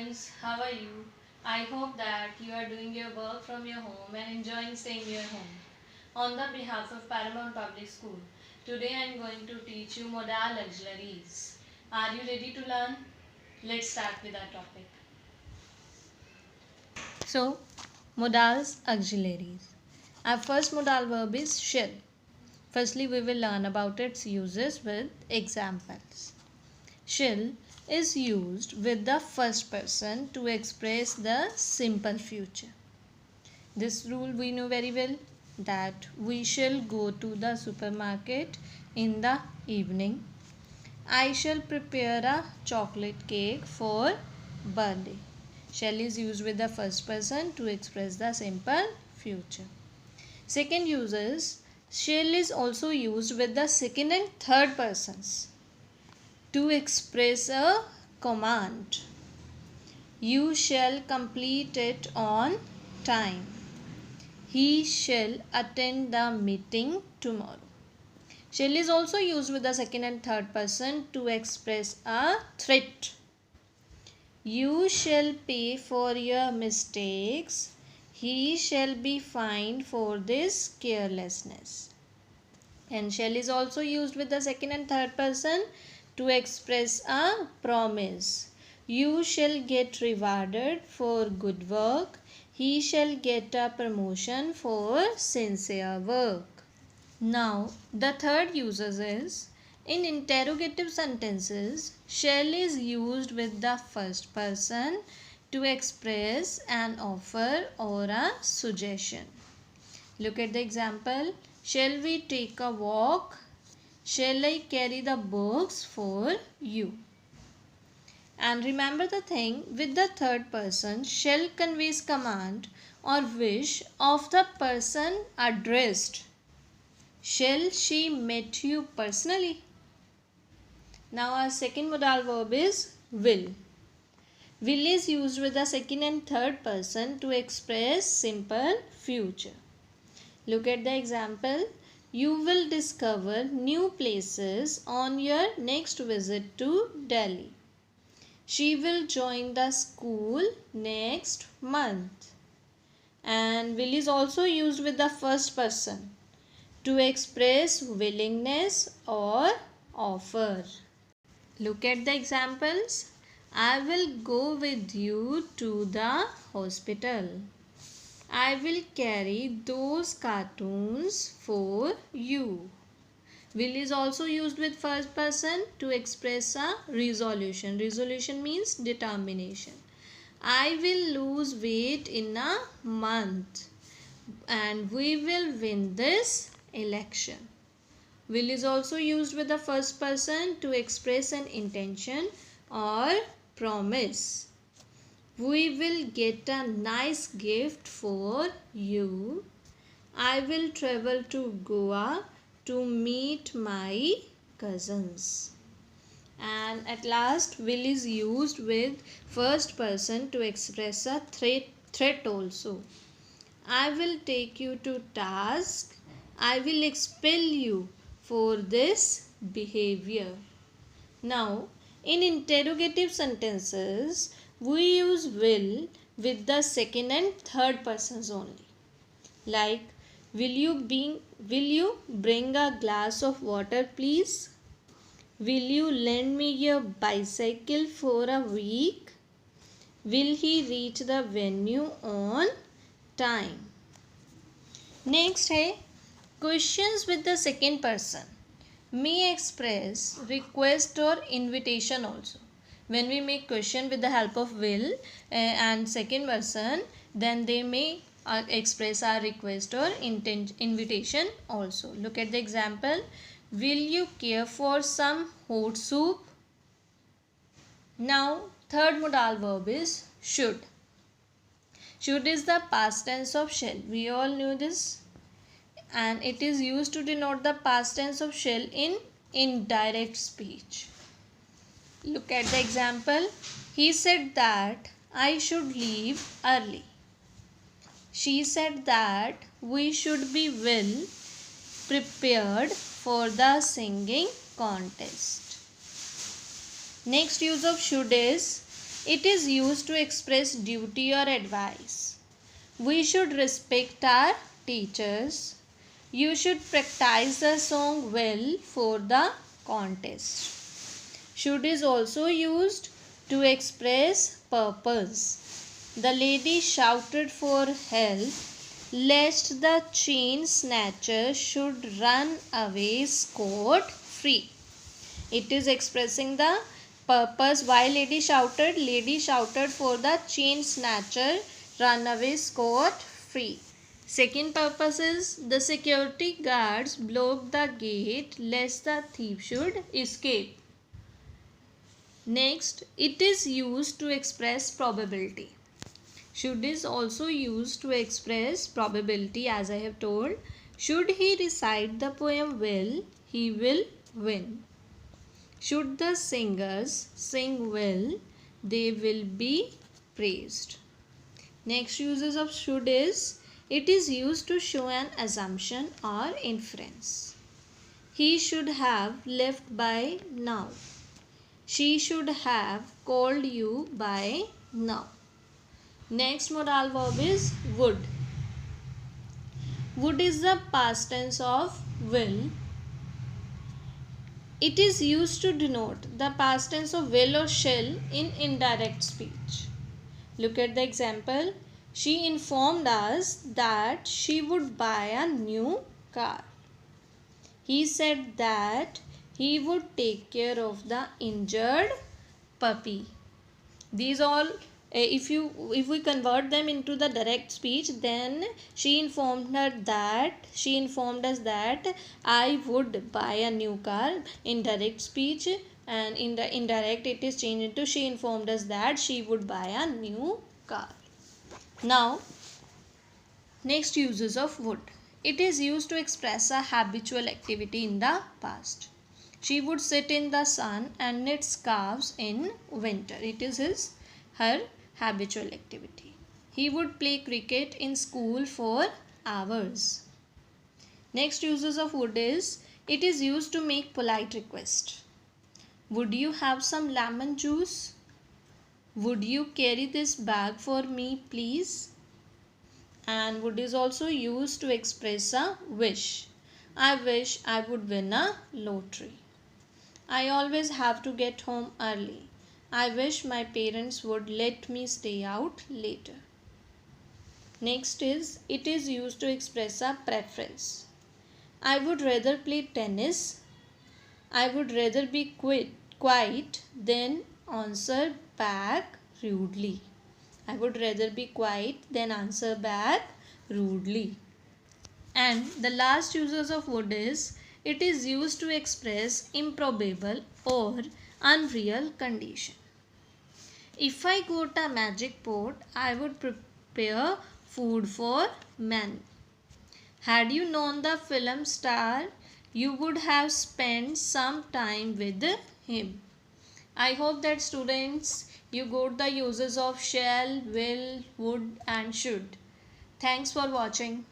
friends, how are you? I hope that you are doing your work from your home and enjoying staying your home. On the behalf of Paramount Public School, today I am going to teach you modal auxiliaries. Are you ready to learn? Let's start with our topic. So, modals auxiliaries. Our first modal verb is shall. Firstly, we will learn about its uses with examples. Shall is used with the first person to express the simple future. This rule we know very well, that we shall go to the supermarket in the evening. I shall prepare a chocolate cake for birthday. Shall is used with the first person to express the simple future. Second use is shall is also used with the second and third persons to express a command. You shall complete it on time. He shall attend the meeting tomorrow. Shall is also used with the second and third person to express a threat. You shall pay for your mistakes. He shall be fined for this carelessness. And shall is also used with the second and third person to express a promise. You shall get rewarded for good work. He shall get a promotion for sincere work. Now, the third uses is in interrogative sentences, shall is used with the first person to express an offer or a suggestion. Look at the example. Shall we take a walk? Shall I carry the books for you? And remember the thing, with the third person, shall conveys command or wish of the person addressed. Shall she meet you personally? Now our second modal verb is will. Will is used with the second and third person to express simple future. Look at the example. You will discover new places on your next visit to Delhi. She will join the school next month. And will is also used with the first person to express willingness or offer. Look at the examples. I will go with you to the hospital. I will carry those cartoons for you. Will is also used with first person to express a resolution. Resolution means determination. I will lose weight in a month and we will win this election. Will is also used with the first person to express an intention or promise. We will get a nice gift for you. I will travel to Goa to meet my cousins. And at last, will is used with first person to express a threat also. I will take you to task. I will expel you for this behavior. Now, in interrogative sentences, we use will with the second and third persons only. Like, will you bring a glass of water please? Will you lend me your bicycle for a week? Will he reach the venue on time? Next है questions with the second person may express request or invitation also. When we make question with the help of will and second person, then they may express our request or invitation also. Look at the example. Will you care for some hot soup? Now, third modal verb is should. Should is the past tense of shall. We all knew this. And it is used to denote the past tense of shall in indirect speech. Look at the example. He said that I should leave early. She said that we should be well prepared for the singing contest. Next use of should is It is used to express duty or advice. We should respect our teachers. You should practice the song well for the contest. Should is also used to express purpose. The lady shouted for help lest the chain snatcher should run away scot free. It is expressing the purpose. Why lady shouted for the chain snatcher run away scot free. Second purpose is the security guards blocked the gate lest the thief should escape. Next, it is used to express probability. Should is also used to express probability, as I have told. Should he recite the poem well, he will win. Should the singers sing well, they will be praised. Next uses of should is, it is used to show an assumption or inference. He should have left by now. She should have called you by now. Next modal verb is would. Would is the past tense of will. It is used to denote the past tense of will or shall in indirect speech. Look at the example. She informed us that she would buy a new car. He said that he would take care of the injured puppy. These all, if we convert them into the direct speech, then she informed us that I would buy a new car in direct speech, and in the indirect it is changed into she informed us that she would buy a new car. Now, next uses of would. It is used to express a habitual activity in the past. She would sit in the sun and knit scarves in winter. It is her habitual activity. He would play cricket in school for hours. Next uses of would is, it is used to make polite request. Would you have some lemon juice? Would you carry this bag for me, please? And would is also used to express a wish. I wish I would win a lottery. I always have to get home early. I wish my parents would let me stay out later. Next is, it is used to express a preference. I would rather play tennis. I would rather be quiet than answer back rudely. I would rather be quiet than answer back rudely. And the last uses of would is, it is used to express improbable or unreal condition. If I got a magic pot, I would prepare food for men. Had you known the film star, you would have spent some time with him. I hope that students, you got the uses of shall, will, would and should. Thanks for watching.